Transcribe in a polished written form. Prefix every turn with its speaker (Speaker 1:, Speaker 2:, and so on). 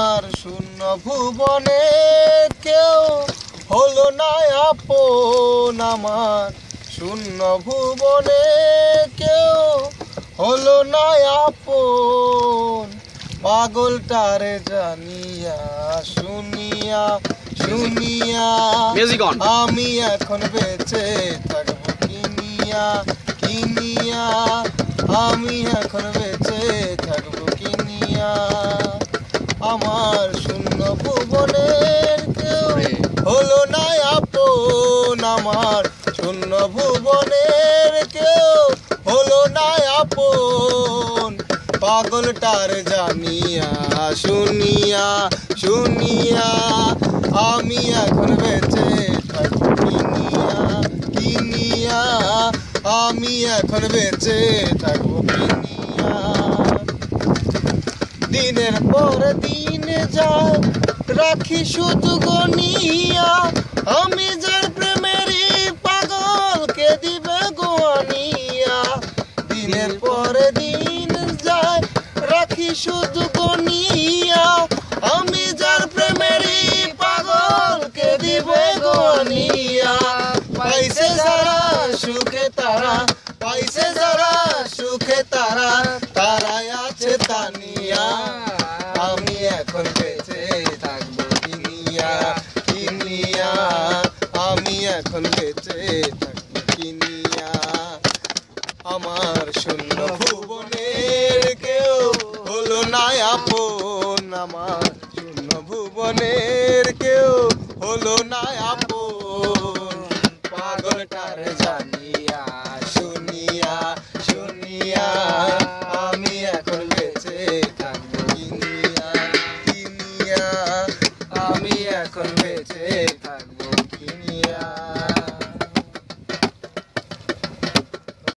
Speaker 1: আর শূন্য ভুবনে কেউ হলো না আপন আমার, শূন্য ভুবনে কেউ হলো না আপন। পাগলটারে জানিয়া শুনিয়া শুনিয়া আমি এখন বেঁচে থাকবো কিনিয়া কিনিয়া, আমি এখন বেঁচে থাকবো কিনিয়া। আমার শূন্য ভুবনের কেউ হলো না আপন আমার, শূন্য ভুবনের কেউ হলো না আপন। পাগলটার জানিয়া শুনিয়া শুনিয়া আমি এখন বেঁচে থাকবো কিনিয়া কিনিয়া, আমি এখন বেঁচে থাকবো কিনিয়া। দিনের পর দিন যায় রাখি শুধু গনিয়া, আমি যার প্রেমেরই পাগলকে দিবে গোয়ানিয়া। দিনের পর দিন যায় রাখি শুধু গনিয়া, আমি যার প্রেমেরই পাগলকে দিবে গোয়ানিয়া। পাইছে যারা সুখে তারা, পাইছে যারা সুখে তারা, তারাই আছে তানিয়া। আমি এখন বেঁচে থাকবো কিনিয়া কিনিয়া, আমি এখন বেঁচে থাকবো কিনিয়া। আমার শূন্য ভুবনের কেউ হলো না আপন আমার, শূন্য ভুবনের কেউ হলো না আপন। পাগলটার জানিয়া শুনিয়া শুনিয়া আমি এখন বেঁচে থাকবো কিনিয়া কিনিয়া, আমি এখন বেঁচে থাকবো কিনিয়া।